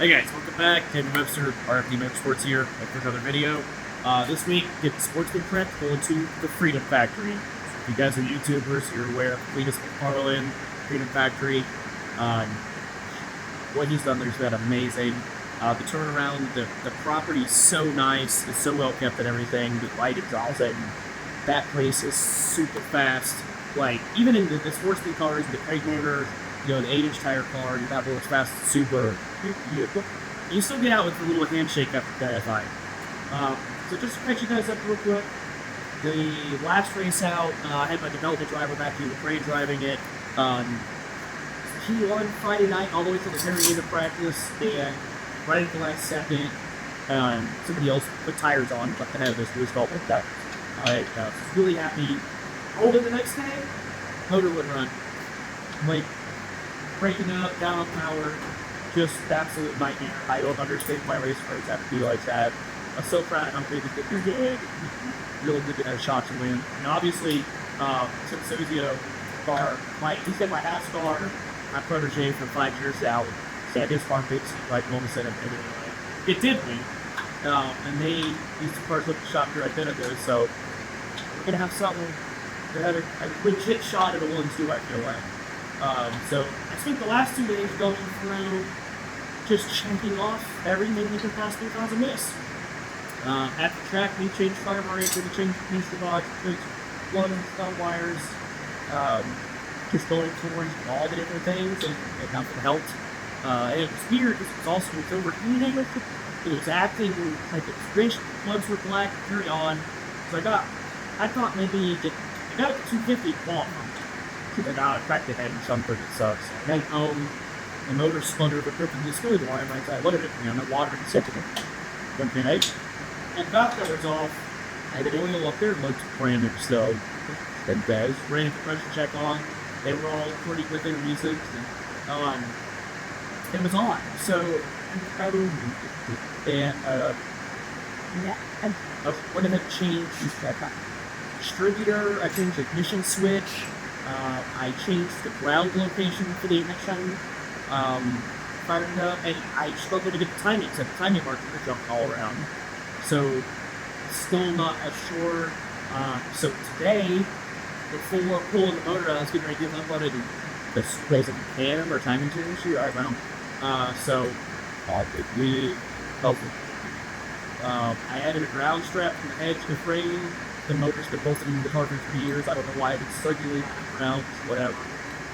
Hey guys, welcome back. Webster, RFD Motorsports here for another video. This week, get the Sportsman prep going to the Freedom Factory. If you guys are YouTubers, you're aware of Cleetus, McFarland, Freedom Factory. What he's done there's been amazing. The turnaround, the property is so nice, it's so well kept and everything. The lighting's awesome. That place is super fast. Like, even in the Sportsman cars, the crate motor, you know, the 8-inch tire car, you're not going as fast as super. You still get out with a little handshake after KFI. So just to catch you guys up real quick, the last race out, I had my development driver back here, Ukraine, driving it. He won Friday night all the way to the very end of practice, and right at the last second, somebody else put tires on, got the head of this loose belt like that. I was really happy. Rolled in the next day, motor wouldn't run. Like, breaking up, down on power, just absolute nightmare. I don't understand why race cars have to be like that. I'm so proud of how big it's good. Really good to have a shot to win. And obviously, Tim Sozio car, he said my half car, my protege from 5 years out, said his car fixed, like Mona said, it did win. And these two cars looked shop identical, so we're gonna have something that had a legit shot at a 1-2, I feel like. So I spent the last 2 days going through just checking off everything we could possibly cause a miss. At the track, we changed carburetor, we changed the box, we changed one stun wires, just going towards all the different things, and nothing helped. And it was weird because it was also overheating. It was acting like it was plugs were black, carry on. So I thought maybe I got it to 250 qualm. I got a cracked the head and something that sucks. I went home, the motor sputtered, but gripping this fluid wire right side. What did it do? I'm not watering the second one. And valve cover's off. I had the oil up there, looked brand new, so and Bez ran the pressure check on. They were all pretty within reason. And, it was on. So and I went ahead and changed distributor, I changed the ignition switch. I changed the ground location for the ignition, fired it up, and I struggled to get the timing, because the timing marker jumped all around. So, still not as sure. So today, before pulling the motor out, I was getting ready to give up on it, and this plays like a cam or timing chain issue. Alright, well, I added a ground strap from the edge to the frame. The motor's been bolted into the car for 3 years. I don't know why it's circulating around, whatever.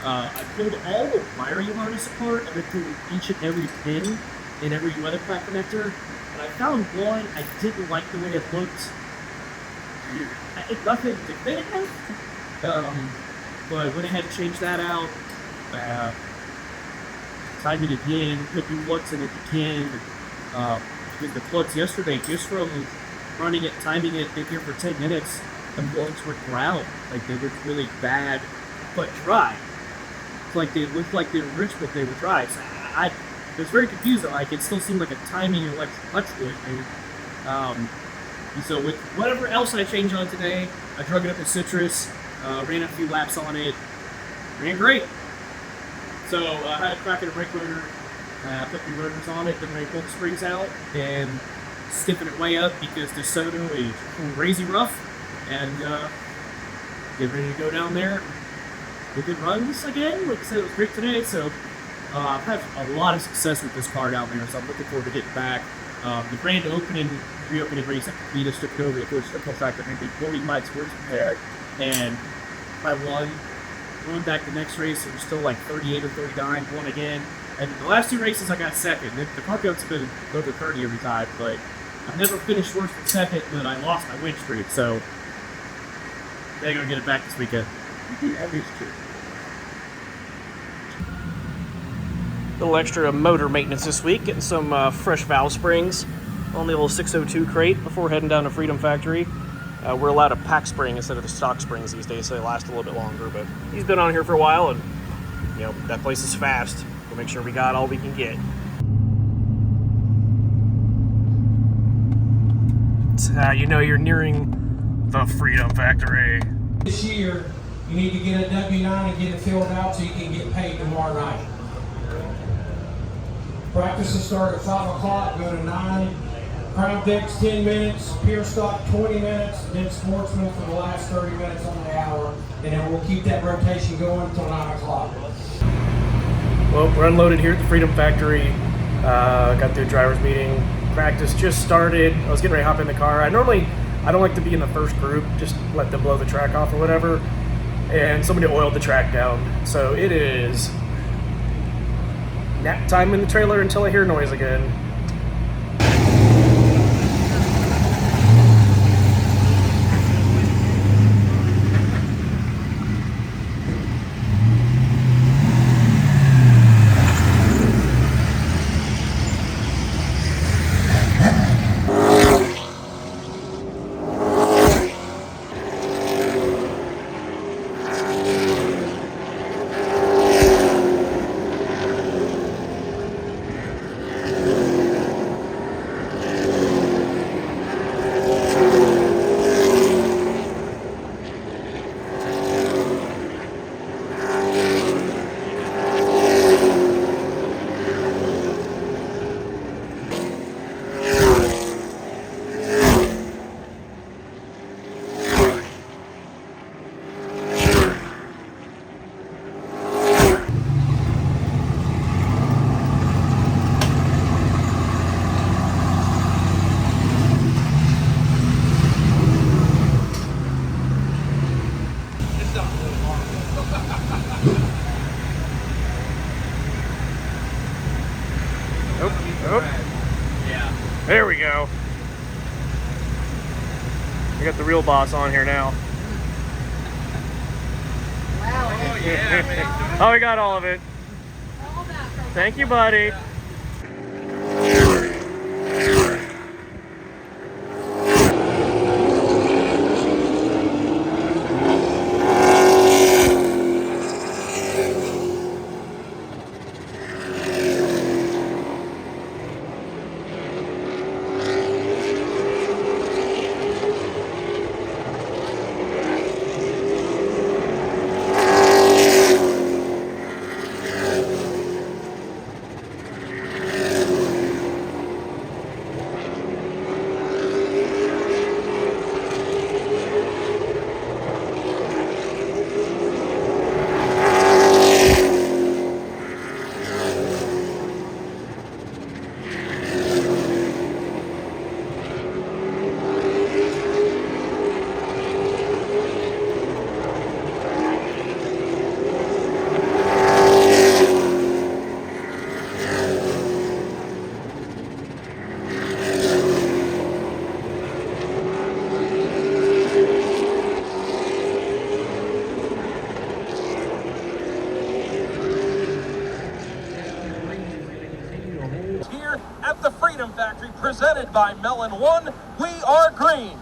I pulled all the wiring harness apart and went through each and every pin in every weather pack connector. And I found one I didn't like the way it looked. It's nothing definitive. But I went ahead and changed that out. Timed it again, put new plugs in it again. Did the plugs yesterday just from running it, timing it, in here for 10 minutes, the plugs were ground. Like, they looked really bad, but dry. It's like they looked like they were rich, but they were dry. So I was very confused. Like, it still seemed like a timing electrical issue. So with whatever else I changed on today, I drug it up with citrus, ran a few laps on it, ran great. So I had a crack in the brake rotor, put the rotors on it, then I pulled the springs out, and stiffen it way up because the soda is crazy rough, and get ready to go down there. If it runs again, like I said, it was great today, so I've had a lot of success with this car down there, so I'm looking forward to getting back. The grand reopening race at Cleetus took it over the first triple track that maybe 40 miles Sportsman, and I won back the next race. It was still like 38 or 39, won again. And the last 2 races I got second. The car counts have been over 30 every time, but I've never finished worse than second, but I lost my win streak, so they're going to get it back this weekend. A little extra motor maintenance this week, getting some fresh valve springs on the little 602 crate before heading down to Freedom Factory. We're allowed a pack spring instead of the stock springs these days, so they last a little bit longer, but he's been on here for a while, and you know, that place is fast. We'll make sure we got all we can get. That's how you know you're nearing the Freedom Factory. This year, you need to get a W-9 and get it filled out so you can get paid tomorrow night. Practice will start at 5 o'clock, go to 9. Crown Vics 10 minutes, Pier Stock 20 minutes, then Sportsman for the last 30 minutes on the hour. And then we'll keep that rotation going until 9 o'clock. Well, we're unloaded here at the Freedom Factory. Got through a driver's meeting. Practice just started. I was getting ready to hop in the car. I don't like to be in the first group, just let them blow the track off or whatever. And somebody oiled the track down. So it is nap time in the trailer until I hear noise again. There we go. We got the real boss on here now. Wow. Oh, yeah, man. Oh, we got all of it. Thank you, buddy. Here at the Freedom Factory, presented by Mellon One, we are green.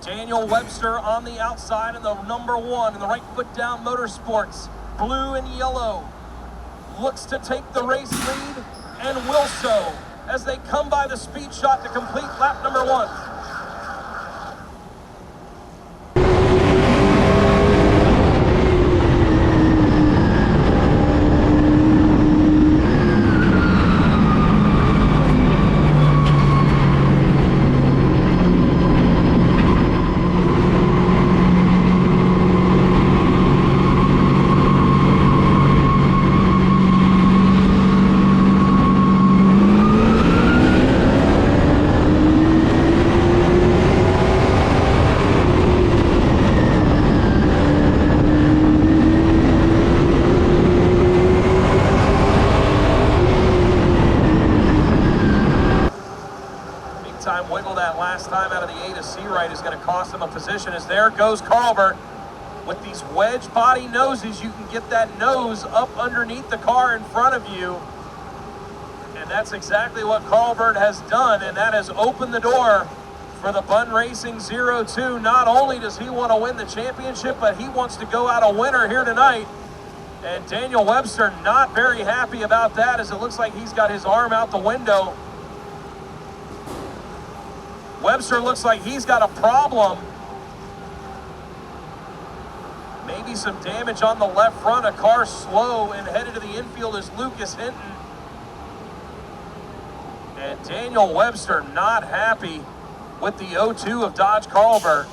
Daniel Webster on the outside in the #1 in the right foot down Motorsports, blue and yellow, looks to take the race lead and will so as they come by the speed shot to complete lap #1. Time wiggle that last time out of the A to C right is going to cost him a position, as there goes Carlbert. With these wedge body noses, you can get that nose up underneath the car in front of you. And that's exactly what Carlbert has done, and that has opened the door for the Bun Racing 02. Not only does he want to win the championship, but he wants to go out a winner here tonight. And Daniel Webster not very happy about that, as it looks like he's got his arm out the window. Webster looks like he's got a problem Maybe some damage on the left front. A car slow and headed to the infield is Lucas Hinton. And Daniel Webster not happy with the 0-2 of Dodge Carlbert.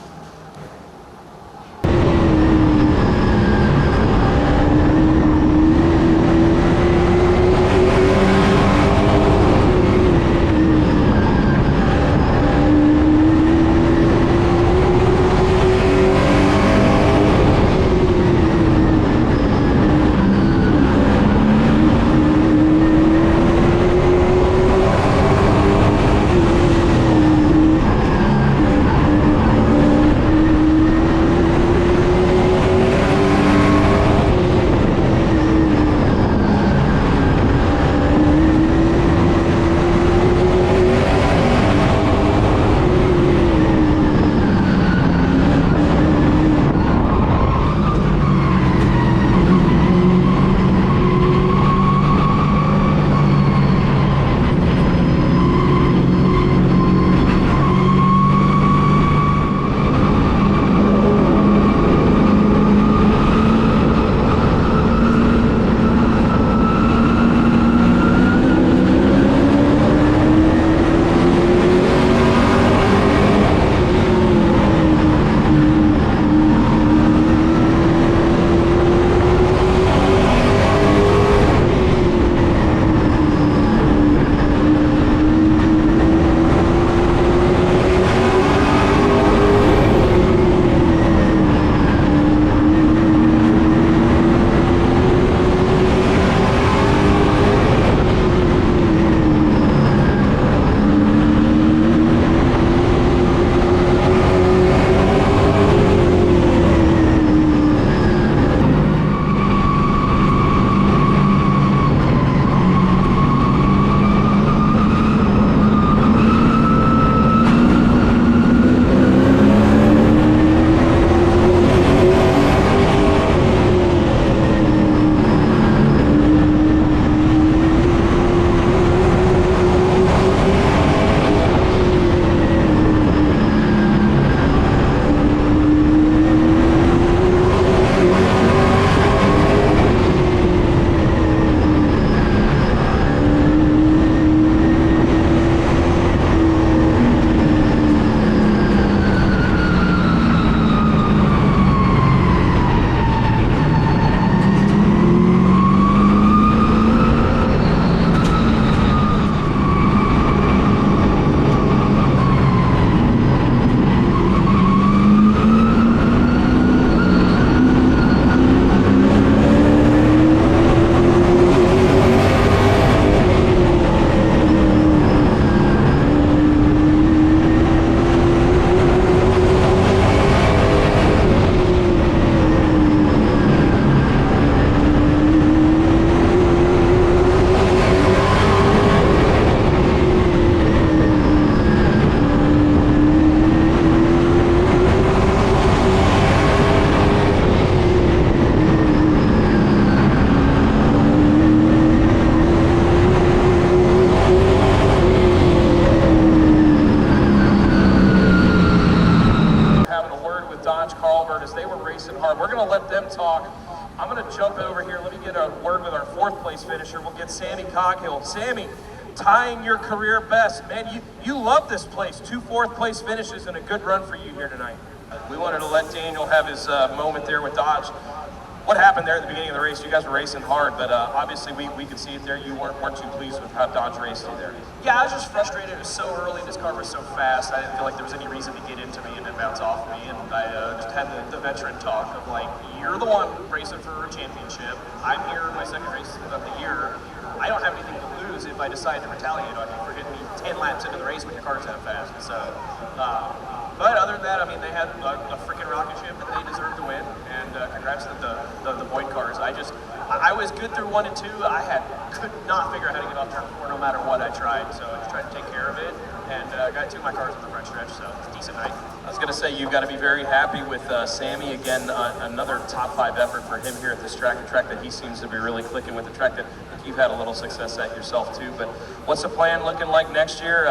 Finisher. We'll get Sammy Coghill. Sammy, tying your career best. Man, you love this place. 2 fourth-place finishes and a good run for you here tonight. We wanted to let Daniel have his moment there with Dodge. What happened there at the beginning of the race? You guys were racing hard, but obviously we could see it there. You weren't too pleased with how Dodge raced you there. Yeah, I was just frustrated. It was so early. This car was so fast. I didn't feel like there was any reason to get into me and then bounce off me. And I just had the veteran talk of like, you're the one racing for a championship. I'm here in my second race of the year. I don't have anything to lose if I decide to retaliate on you for hitting me 10 laps into the race when your car's that fast. So, but other than that, I mean, they had a freaking rocket ship and they deserved to win. And congrats to the Boyd cars. I was good through 1 and 2. I could not figure out how to get off turn 4 no matter what I tried. So I just tried to take care of it and got 2 of my cars in the front stretch. So it's a decent night. I was going to say, you've got to be very happy with Sammy. Again, another top 5 effort for him here at this track, a track that he seems to be really clicking with, a track that you've had a little success at yourself too. But what's the plan looking like next year?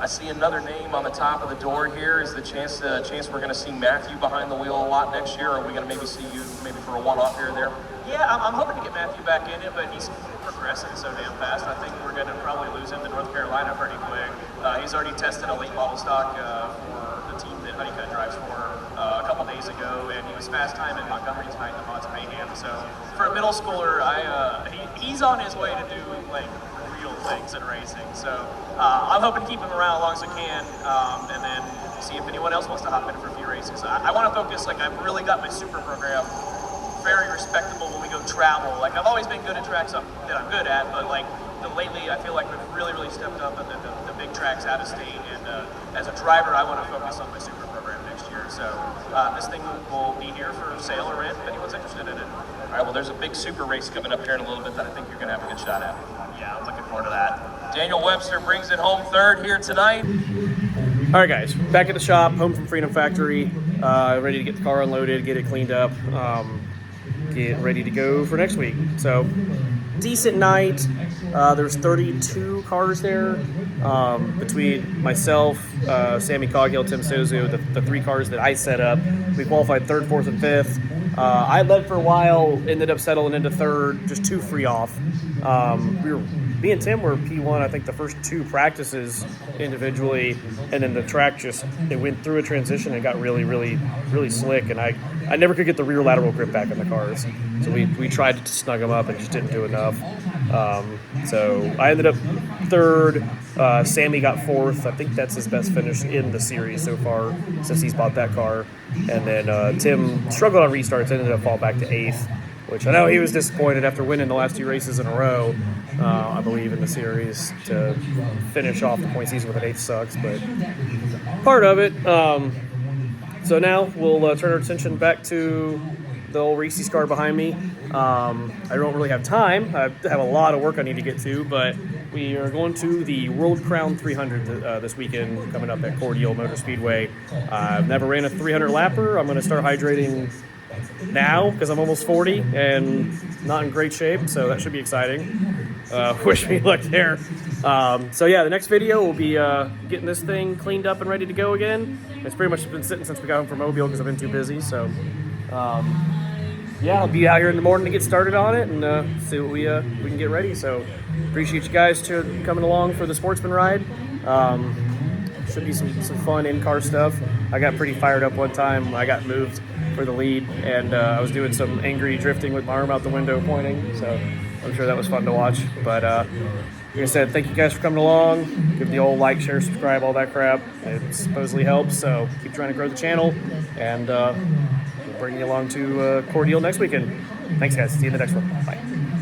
I see another name on the top of the door here. Is the chance we're going to see Matthew behind the wheel a lot next year? Or are we going to maybe see you maybe for a one-off here or there? Yeah, I'm hoping to get Matthew back in it, but he's progressing so damn fast. I think we're going to probably lose him to North Carolina pretty quick. He's already tested a late model stock for the team that Honeycutt drives for a couple days ago, and he was fast time in Montgomery tonight in the Mods Mayhem. So for a middle schooler, he's on his way to do like real things in racing. So I'm hoping to keep him around as long as I can, and then see if anyone else wants to hop in for a few races. I want to focus, like I've really got my super program very respectable when we go travel. Like I've always been good at tracks that I'm good at, but like lately I feel like we've really stepped up at the big tracks out of state. And as a driver, I want to focus on my super program next year. So this thing will be here for sale or rent if anyone's interested in it. All right, well, there's a big super race coming up here in a little bit that I think you're going to have a good shot at. Yeah, I'm looking forward to that. Daniel Webster brings it home third here tonight. All right, guys, back at the shop, home from Freedom Factory, ready to get the car unloaded, get it cleaned up, get ready to go for next week. So, decent night. There's 32 cars there between myself, Sammy Coghill, Tim Sozu, the 3 cars that I set up. We qualified 3rd, 4th, and 5th. I led for a while, ended up settling into 3rd, just 2 free off. Me and Tim were P1, I think, the first 2 practices individually, and then the track it went through a transition and got really slick, and I never could get the rear lateral grip back in the cars. So we tried to snug them up and just didn't do enough. So I ended up 3rd. Sammy got 4th. I think that's his best finish in the series so far since he's bought that car. And then Tim struggled on restarts, ended up falling back to 8th, which I know he was disappointed after winning the last 2 races in a row, I believe, in the series. To finish off the point season with an 8th sucks, but part of it. So now we'll turn our attention back to the old Reese's car behind me. I don't really have time. I have a lot of work I need to get to, but we are going to the World Crown 300 this weekend coming up at Cordial Motor Speedway. I've never ran a 300 lapper. I'm going to start hydrating now because I'm almost 40 and not in great shape, so that should be exciting. Wish me luck there. So yeah, the next video will be getting this thing cleaned up and ready to go again. It's pretty much been sitting since we got home from Mobile because I've been too busy. So yeah, I'll be out here in the morning to get started on it and see what we can get ready. So appreciate you guys coming along for the Sportsman ride. Should be some fun in-car stuff. I got pretty fired up one time. I got moved for the lead, and I was doing some angry drifting with my arm out the window pointing, so I'm sure that was fun to watch. But like I said, thank you guys for coming along. Give the old like, share, subscribe, all that crap. It supposedly helps, so keep trying to grow the channel, and we'll bring you along to Cordial next weekend. Thanks, guys. See you in the next one. Bye.